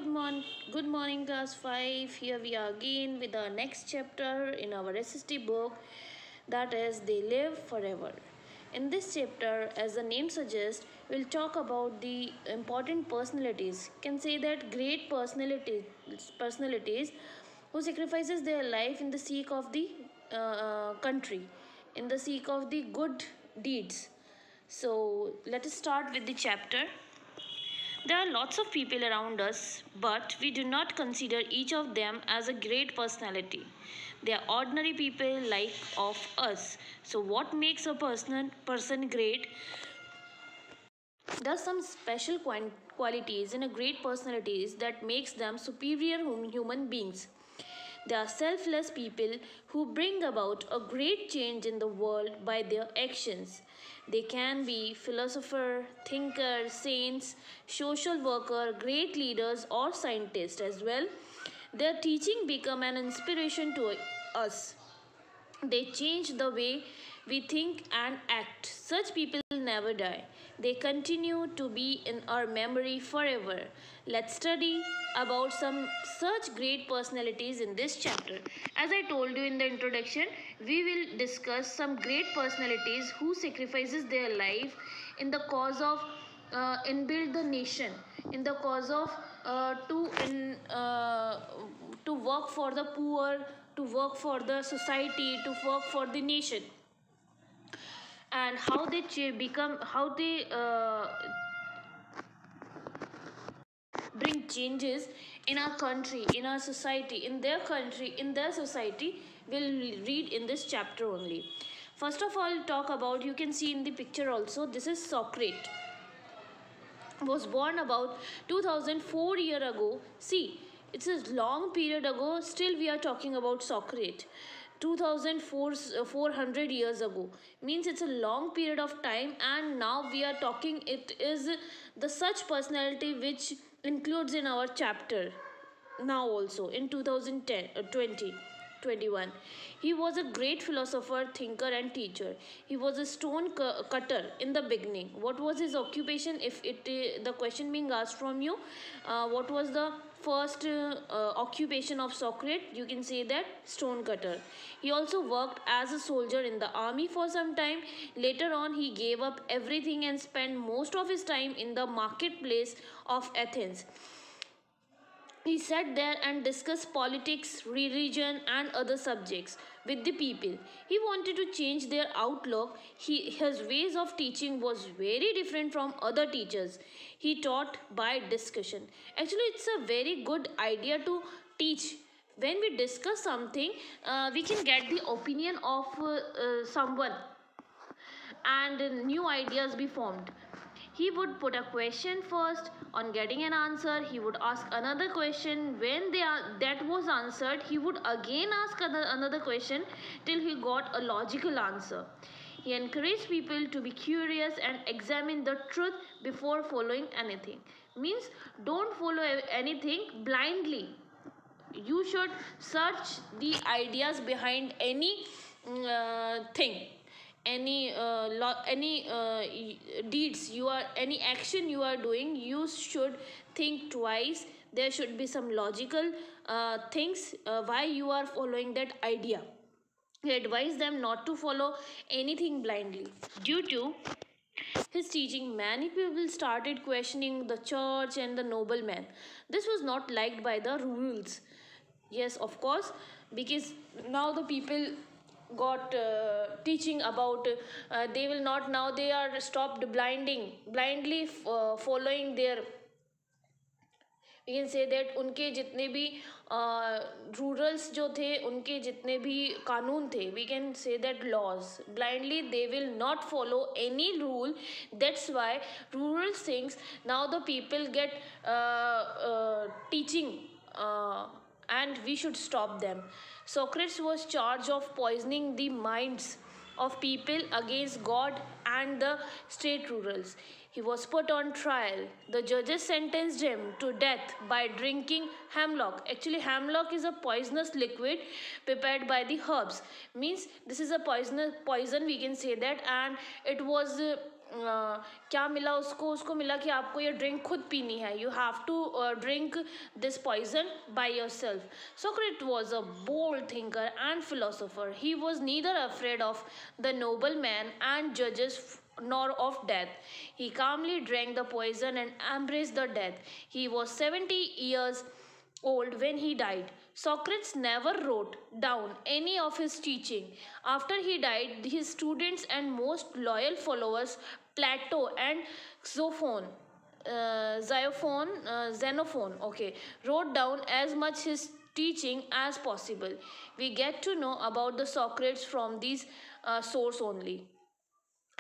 Good morning, class 5. Here we are again with our next chapter in our SST book, that is They Live Forever. In this chapter, as the name suggests, we'll talk about the important personalities. Can say that great personalities who sacrifices their life in the sake of the country, in the sake of the good deeds. So let us start with the chapter. There are lots of people around us, but we do not consider each of them as a great personality. They are ordinary people like of us. So what makes a person great? There are some special qualities in a great personalities that makes them superior human beings. They are selfless people who bring about a great change in the world by their actions. They can be philosopher, thinker, saints, social worker, great leaders or scientists as well. Their teaching become an inspiration to us. They change the way we think and act. Such people never die. They continue to be in our memory forever. Let's study about some such great personalities in this chapter. As I told you in the introduction, we will discuss some great personalities who sacrifices their life in the cause of build the nation, in the cause of to work for the poor, to work for the society, to work for the nation, and how they become, how they bring changes in our country, in our society, in their country, in their society. We'll read in this chapter only. First of all, talk about, you can see in the picture also, this is Socrates. Was born about 2004 year ago. See, it's a long period ago, still we are talking about Socrates. 2004, 400 years ago, means it's a long period of time, and now we are talking, it is the such personality which includes in our chapter now also in 2010 20 21. He was a great philosopher, thinker and teacher. He was a stone cutter in the beginning. What was his occupation? If it the question being asked from you, what was the first occupation of Socrates? You can say that stone cutter. He also worked as a soldier in the army for some time. Later on, he gave up everything and spent most of his time in the marketplace of Athens. He sat there and discussed politics, religion, and other subjects with the people. He wanted to change their outlook. His ways of teaching was very different from other teachers. He taught by discussion. Actually, it's a very good idea to teach. When we discuss something, we can get the opinion of someone, and new ideas be formed. He would put a question first. On getting an answer, he would ask another question. When that was answered, he would again ask another question till he got a logical answer. He encouraged people to be curious and examine the truth before following anything. Means, don't follow anything blindly. You should search the ideas behind any thing, any deeds you are, any action you are doing. You should think twice. There should be some logical things why you are following that idea. He advised them not to follow anything blindly. Due to his teaching, many people started questioning the church and the noblemen. This was not liked by the rurals. Yes, of course, because now the people got teaching about, they will not, now they are stopped blindly following their, we can say that उनके जितने भी rulers जो थे, उनके जितने भी कानून थे, we can say that laws, blindly they will not follow any rule. That's why rural things, now the people get teaching, and we should stop them. Socrates was charged of poisoning the minds of people against God and the state rurals. He was put on trial. The judges sentenced him to death by drinking hemlock. Actually, hemlock is a poisonous liquid prepared by the herbs. Means this is a poison, we can say that, and it was क्या मिला उसको? उसको मिला कि आपको ये drink खुद पीनी है, you have to drink this poison by yourself. Socrates was a bold thinker and philosopher. He was neither afraid of the nobleman and judges nor of death. He calmly drank the poison and embraced the death. He was 70 years old when he died. Socrates never wrote down any of his teaching. After he died, his students and most loyal followers, Plato and Xenophon, okay, wrote down as much his teaching as possible. We get to know about the Socrates from these source only.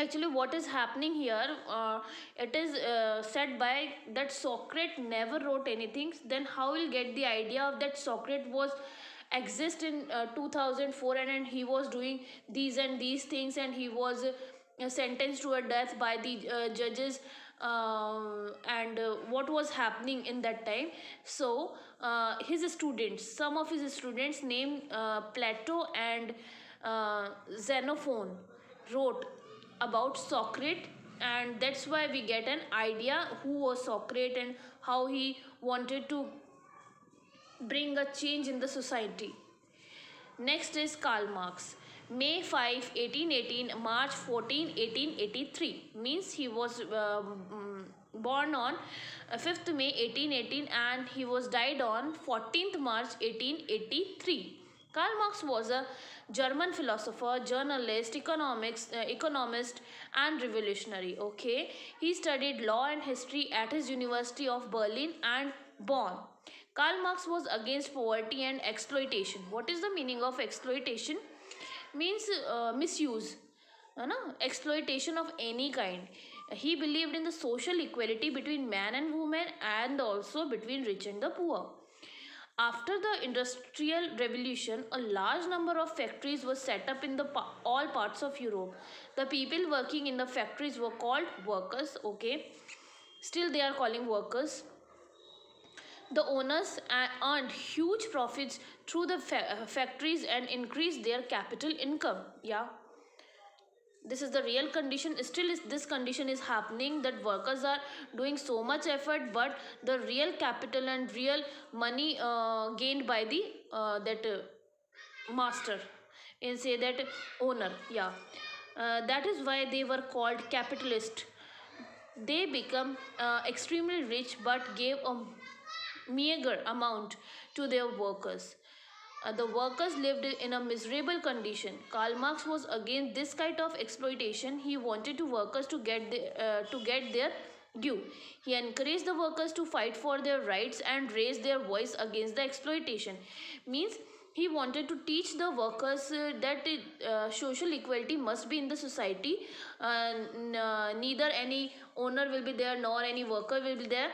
Actually, what is happening here, it is said by that Socrates never wrote anything. Then how will get the idea of that Socrates was exist in 2004, and he was doing these and these things, and he was sentenced to a death by the judges, and what was happening in that time. So his students, some of his students named Plato and Xenophon, wrote about Socrates, and that's why we get an idea who was Socrates and how he wanted to bring a change in the society. Next is Karl Marx. May 5, 1818, March 14, 1883. Means he was born on 5th May 1818 and he was died on 14th March 1883. Karl Marx was a German philosopher, journalist, economist, and revolutionary. Okay, he studied law and history at his University of Berlin and Bonn. Karl Marx was against poverty and exploitation. What is the meaning of exploitation? Means misuse, exploitation of any kind. He believed in the social equality between man and woman and also between rich and the poor. After the Industrial Revolution, a large number of factories were set up in all parts of Europe. The people working in the factories were called workers. Okay, still they are calling workers. The owners earned huge profits through the factories and increased their capital income. Yeah, this is the real condition. Still this condition is happening, that workers are doing so much effort, but the real capital and real money gained by the master, and say that owner. Yeah, that is why they were called capitalist. They become extremely rich but gave a meager amount to their workers. The workers lived in a miserable condition. Karl Marx was against this kind of exploitation. He wanted to workers to get their due. He encouraged the workers to fight for their rights and raise their voice against the exploitation. Means he wanted to teach the workers that social equality must be in the society. Neither any owner will be there nor any worker will be there.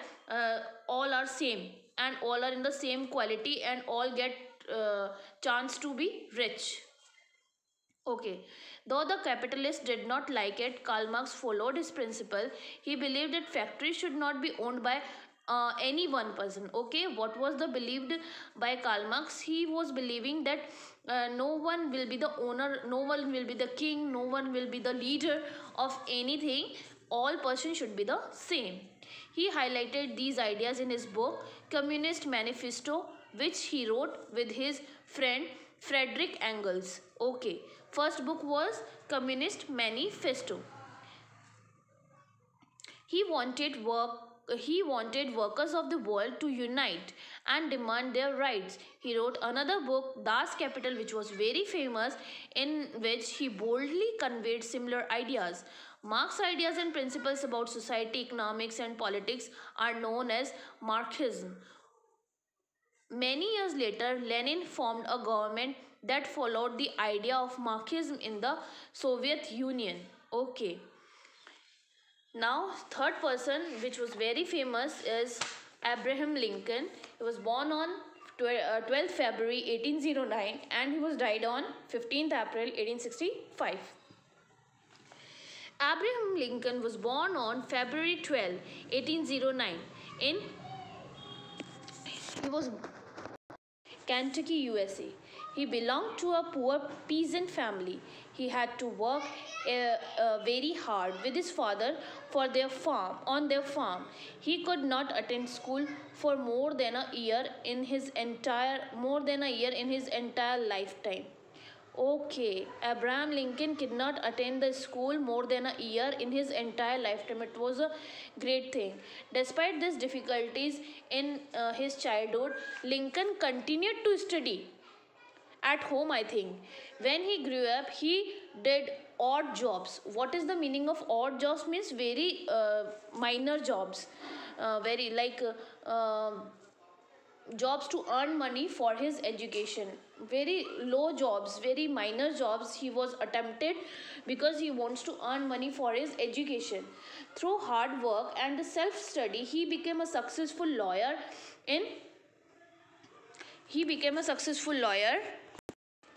All are same and all are in the same quality and all get chance to be rich. Okay, though the capitalists did not like it, Karl Marx followed his principle. He believed that factories should not be owned by any one person. Okay, what was the believed by Karl Marx? He was believing that no one will be the owner, no one will be the king, no one will be the leader of anything. All persons should be the same. He highlighted these ideas in his book Communist Manifesto, which he wrote with his friend Frederick Engels. Okay, first book was Communist Manifesto. He wanted workers of the world to unite and demand their rights. He wrote another book, Das Kapital, which was very famous, in which he boldly conveyed similar ideas. Marx's ideas and principles about society, economics, and politics are known as Marxism. Many years later, Lenin formed a government that followed the idea of Marxism in the Soviet Union. Okay. Now, third person which was very famous is Abraham Lincoln. He was born on 12th February 1809 and he was died on 15th April 1865. Abraham Lincoln was born on February 12, 1809 in Kentucky, USA. He belonged to a poor peasant family. He had to work very hard with his father for their farm on their farm. He could not attend school for more than a year in his entire lifetime. Okay, Abraham Lincoln could not attend the school more than a year in his entire lifetime. It was a great thing. Despite these difficulties in his childhood, Lincoln continued to study at home, I think. When he grew up, he did odd jobs. What is the meaning of odd jobs? Means very minor jobs, very like jobs to earn money for his education. Very low jobs, very minor jobs he was attempted because he wants to earn money for his education. Through hard work and the self study, in he became a successful lawyer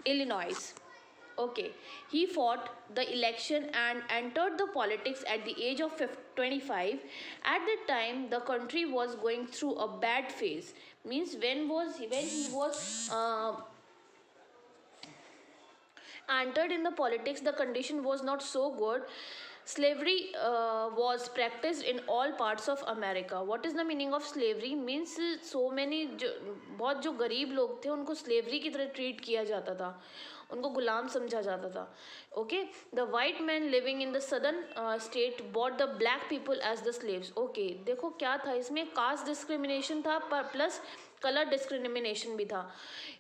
Illinois. Okay, he fought the election and entered the politics at the age of 25. At that time, the country was going through a bad phase. Means when he was entered in the politics, the condition was not so good. Slavery was practiced in all parts of America. What is the meaning of slavery? Means so many बहुत जो गरीब लोग थे उनको slavery की तरह treat किया जाता था, उनको गुलाम समझा जाता था. Okay, the white man living in the southern state bought the black people as the slaves. Okay, देखो क्या था इसमें, कास्ट डिस्क्रिमिनेशन था प्लस कलर डिस्क्रिमिनेशन भी था.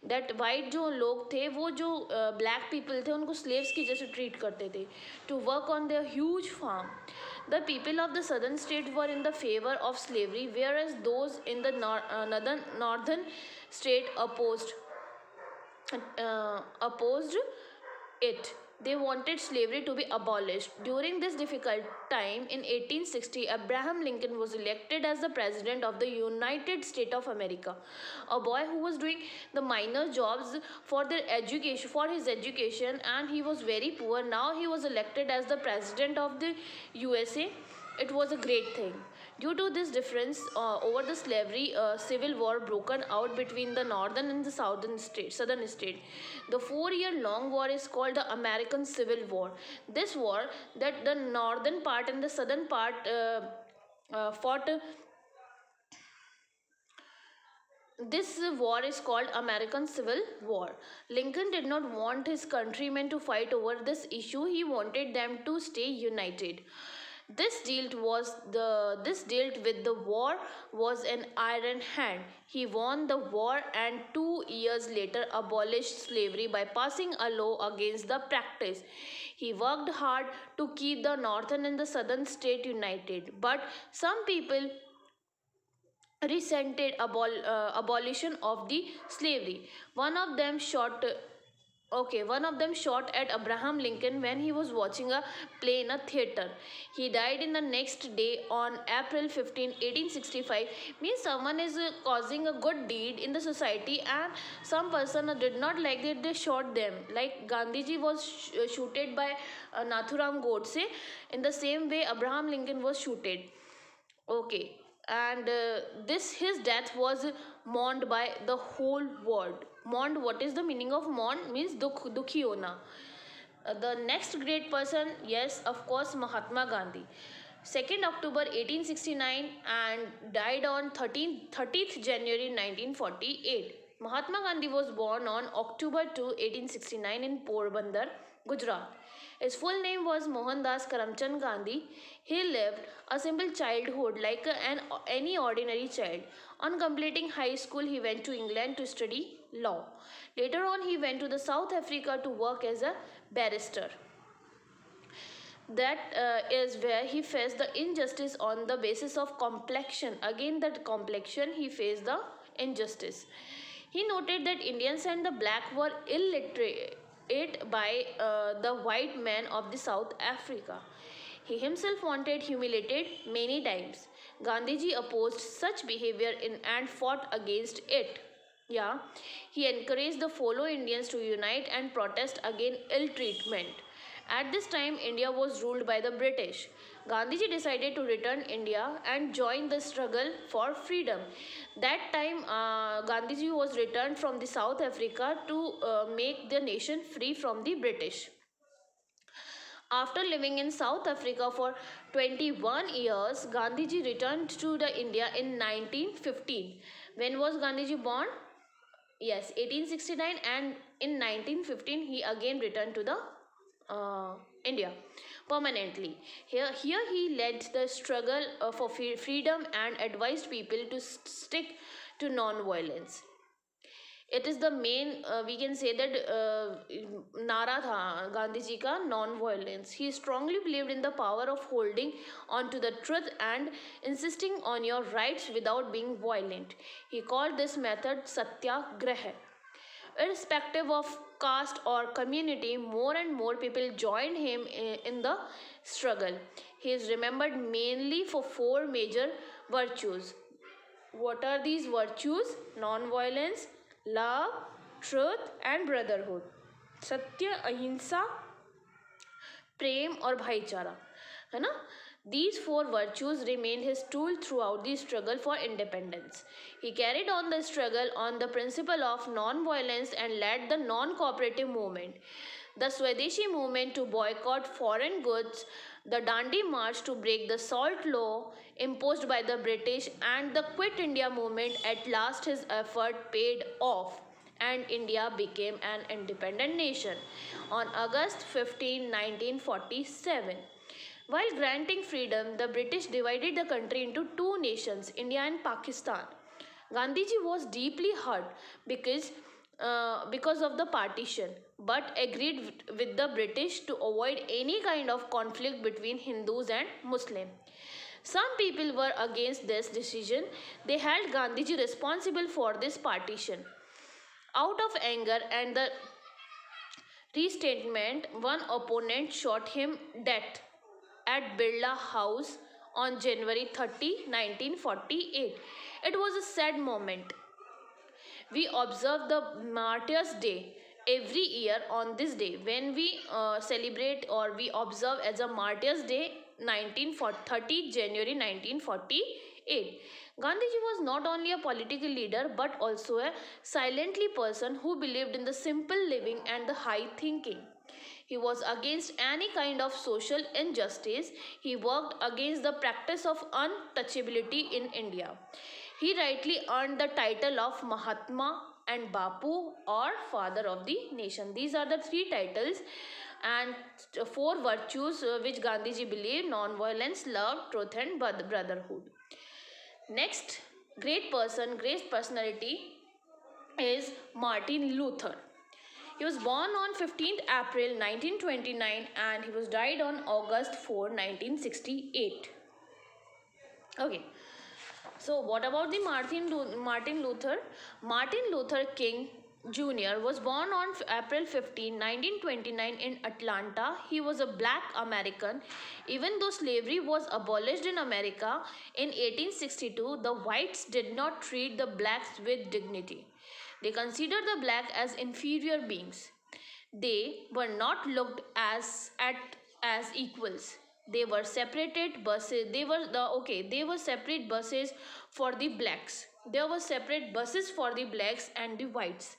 दैट वाइट जो लोग थे वो जो ब्लैक पीपल थे उनको स्लेव्स की जैसे ट्रीट करते थे. To work on their huge farm, the people of the southern state were in the favour of slavery, whereas those in the northern state opposed it. They wanted slavery to be abolished. During this difficult time in 1860, Abraham Lincoln was elected as the president of the United States of America. A boy who was doing the minor jobs for his education, and he was very poor. Now he was elected as the president of the USA. It was a great thing. Due to this difference over the slavery, civil war broken out between the northern and the southern state. The 4-year-long war is called the American Civil War. This war, that the northern part and the southern part fought. This war is called American Civil War. Lincoln did not want his countrymen to fight over this issue. He wanted them to stay united. This dealt with the war was an iron hand. He won the war and 2 years later abolished slavery by passing a law against the practice. He worked hard to keep the northern and the southern state united, but some people resented abolition of the slavery. One of them shot at Abraham Lincoln when he was watching a play in a theater. He died in the next day on April 15, 1865. Means someone is causing a good deed in the society and some person did not like it, they shot them. Like Gandhiji was shooted by Nathuram Godse. In the same way, Abraham Lincoln was shooted. Okay, and his death was mourned by the whole world. Mourned, what is the meaning of mourn? Means dukhi hona. The next great person, yes, of course, Mahatma Gandhi. 2nd October 1869 and died on 30th January 1948. Mahatma Gandhi was born on October 2, 1869 in Porbandar, Gujarat. His full name was Mohandas Karamchand Gandhi. He lived a simple childhood like any ordinary child. On completing high school, he went to England to study law. Later on, he went to the South Africa to work as a barrister. That is where he faced the injustice on the basis of complexion. Again, that complexion, he faced the injustice. He noted that Indians and the black were illiterate by the white men of the South Africa. He himself wanted humiliated many times. Gandhiji opposed such behavior and fought against it. Yeah, he encouraged the fellow Indians to unite and protest against ill treatment. At this time, India was ruled by the British. Gandhiji decided to return India and join the struggle for freedom. That time, Gandhiji was returned from the South Africa to make the nation free from the British. After living in South Africa for 21 years, Gandhiji returned to the India in 1915. When was Gandhiji born? Yes, 1869, and in 1915 he again returned to the India permanently. Here he led the struggle for freedom and advised people to stick to non-violence. It is the main, we can say that नारा था गांधी जी का non-violence. He strongly believed in the power of holding on to the truth and insisting on your rights without being violent. He called this method satyagraha. Irrespective of caste or community, more and more people joined him in the struggle. He is remembered mainly for four major virtues. What are these virtues? Non-violence, love, truth and brotherhood. सत्य, अहिंसा, प्रेम और भाईचारा, है ना? These four virtues remained his tool throughout the struggle for independence. He carried on the struggle on the principle of non-violence and led the non-cooperative movement. The Swadeshi movement to boycott foreign goods, the Dandi March to break the salt law imposed by the British, and the Quit India movement, at last his effort paid off and India became an independent nation on August 15, 1947. While granting freedom, the British divided the country into two nations, India and Pakistan. Gandhiji was deeply hurt because of the partition, but agreed with the British to avoid any kind of conflict between Hindus and Muslims. Some people were against this decision. They held Gandhiji responsible for this partition. Out of anger and the resentment, one opponent shot him dead at Birla House on January 30, 1948. It was a sad moment. We observe the Martyrs' Day every year on this day, when we celebrate or we observe as a Martyrs' Day 1930 January 1948. Gandhiji was not only a political leader but also a silently person who believed in the simple living and the high thinking. He was against any kind of social injustice. He worked against the practice of untouchability in India. He rightly earned the title of Mahatma and Bapu, or Father of the Nation. These are the three titles and four virtues which Gandhiji believed: non-violence, love, truth and brotherhood. Next great personality is Martin Luther. He was born on 15th April 1929 and he was died on August 4, 1968. Okay. So what about the Martin Luther? Martin Luther King Jr. was born on April 15, 1929 in Atlanta. He was a black American. Even though slavery was abolished in America in 1862, the whites did not treat the blacks with dignity. They considered the black as inferior beings. They were not looked as equals. They were separated buses. They were separate buses for the blacks. There were separate buses for the blacks and the whites.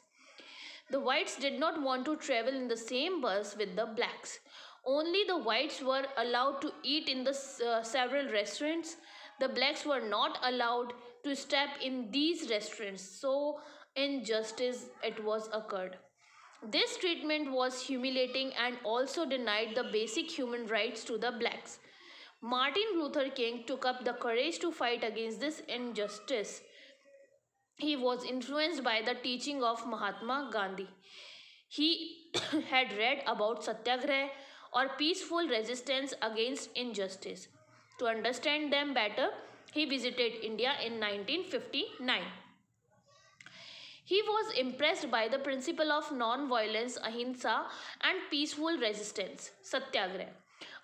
The whites did not want to travel in the same bus with the blacks. Only the whites were allowed to eat in the several restaurants. The blacks were not allowed to step in these restaurants. So injustice it was occurred. This treatment was humiliating and also denied the basic human rights to the blacks. Martin Luther King took up the courage to fight against this injustice. He was influenced by the teaching of Mahatma Gandhi. He had read about satyagraha or peaceful resistance against injustice. To understand them better, he visited India in 1959. He was impressed by the principle of non-violence, ahimsa, and peaceful resistance, satyagraha,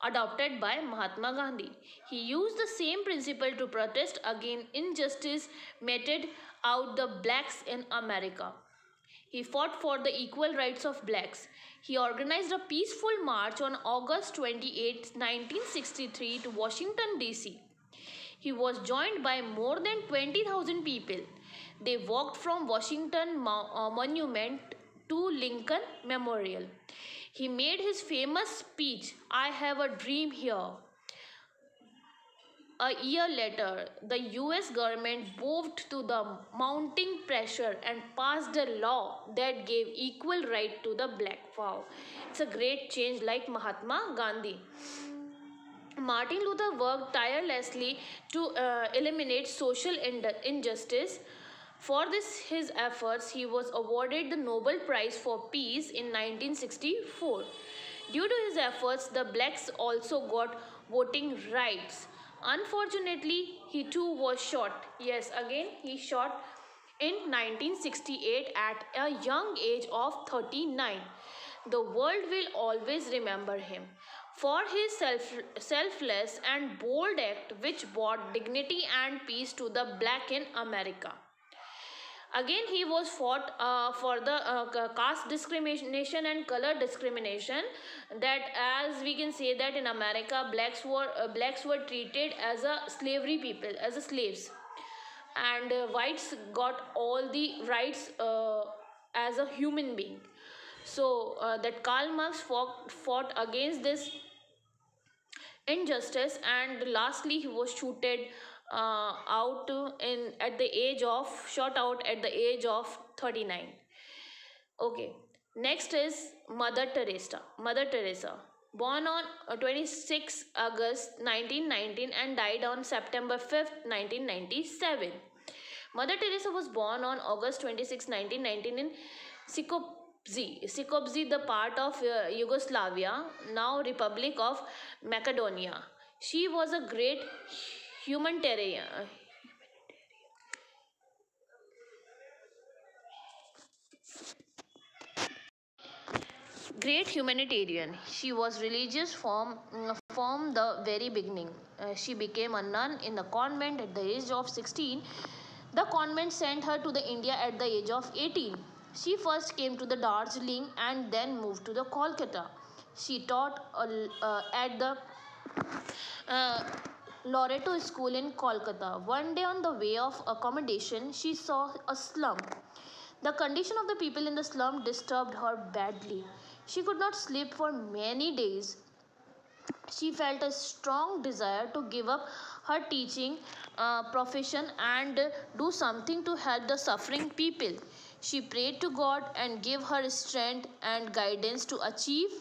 adopted by Mahatma Gandhi. He used the same principle to protest against injustice meted out the blacks in America. He fought for the equal rights of blacks. He organized a peaceful march on August 28, 1963 to Washington, D.C. He was joined by more than 20,000 people. They walked from Washington Monument to Lincoln Memorial. He made his famous speech, "I have a dream here." A year later, the US government bowed to the mounting pressure and passed a law that gave equal right to the black. Wow, it's a great change, like Mahatma Gandhi. Martin Luther worked tirelessly to eliminate social injustice. For his efforts, he was awarded the Nobel Prize for Peace in 1964. Due to his efforts, the blacks also got voting rights. Unfortunately, he too was shot. Yes, again, he shot in 1968 at a young age of 39. The world will always remember him for his selfless and bold act which brought dignity and peace to the black in America. Again, he was fought for the caste discrimination and color discrimination. That, as we can say, that in America, blacks were treated as a slavery people, as a slaves, and whites got all the rights as a human being. So that Karl Marx fought against this injustice, and lastly he was out in at the age of shot out at the age of 39. Okay, next is Mother Teresa, born on 26 August 1919 and died on September 5th 1997. Mother Teresa was born on August 26, 1919 in Skopje, the part of Yugoslavia, now Republic of Macedonia. She was a humanitarian, great humanitarian. She was religious from the very beginning. She became a nun in the convent at the age of 16. The convent sent her to the India at the age of 18. She first came to the Darjeeling and then moved to the Kolkata. She taught at the uh, Loreto School in Kolkata. One day on the way of accommodation, she saw a slum. The condition of the people in the slum disturbed her badly. She could not sleep for many days. She felt a strong desire to give up her teaching profession and do something to help the suffering people. She prayed to God and gave her strength and guidance to achieve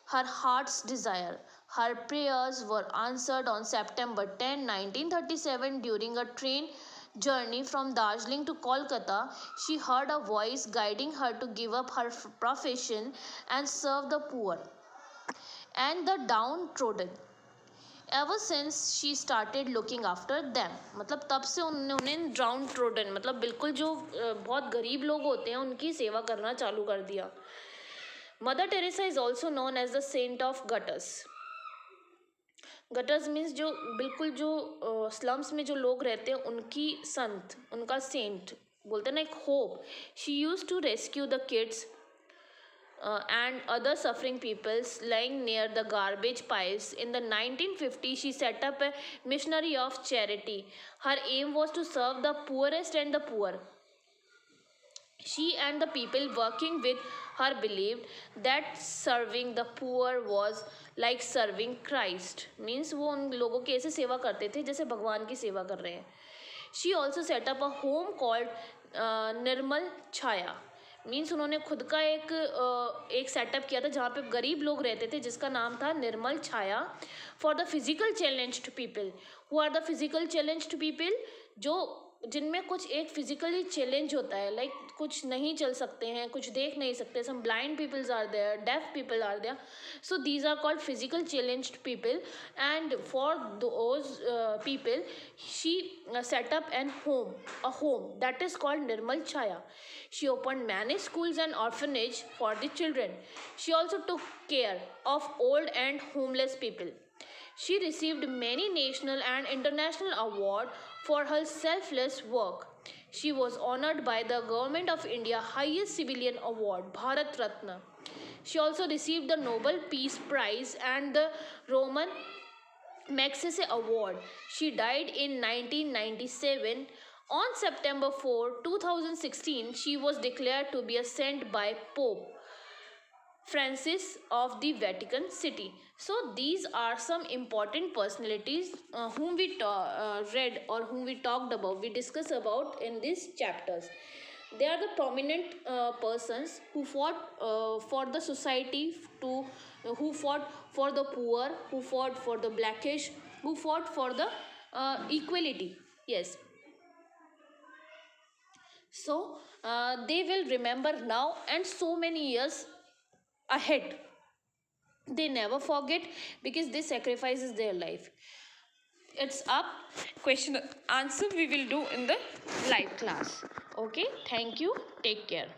her heart's desire. Her prayers were answered on September 10, 1937 during a train journey from Darjeeling to Kolkata. She heard a voice guiding her to give up her profession and serve the poor and the downtrodden. Ever since she started looking after them, मतलब तब से उन्होंने down trodden मतलब बिल्कुल जो बहुत गरीब लोग होते हैं उनकी सेवा करना चालू कर दिया. Mother Teresa is also known as the saint of gutters. Gutters means जो बिल्कुल जो स्लम्स में जो लोग रहते हैं उनकी संत, उनका सेंट बोलते हैं ना, एक hope. She use to rescue the kids and other suffering peoples lying near the garbage piles. In the 1950s, she set up a missionary of charity. Her aim was to serve the poorest and the poor. She and the people working with her believed that serving the poor was like serving Christ. Means वो उन लोगों की ऐसे सेवा करते थे जैसे भगवान की सेवा कर रहे हैं. She also set up a home called Nirmal Chhaya. Means उन्होंने खुद का एक सेटअप किया था जहाँ पे गरीब लोग रहते थे जिसका नाम था Nirmal Chhaya for the physical challenged people. Who are the physical challenged people? जो जिनमें कुछ एक फिजिकली चैलेंज होता है, लाइक कुछ नहीं चल सकते हैं, कुछ देख नहीं सकते. Some blind peoples are there, deaf people are there. So these are called physical challenged people, and for those people she set up a home that is called Nirmal Chaya. She opened many schools and orphanage for the children. She also took care of old and homeless people. She received many national and international awards for her selfless work. She was honored by the Government of India highest civilian award, Bharat Ratna. She also received the Nobel Peace Prize and the Roman Magsaysay Award. She died in 1997. On September 4, 2016, she was declared to be a saint by Pope Francis of the Vatican City. So these are some important personalities whom we read or whom we talked about, we discussed about in these chapters. They are the prominent persons who fought for the society, to who fought for the poor, who fought for the blackish, who fought for the equality. Yes. So they will remember now and so many years ahead. They never forget because they sacrifices their life. It's up. Question answer we will do in the live class. Okay, thank you, take care.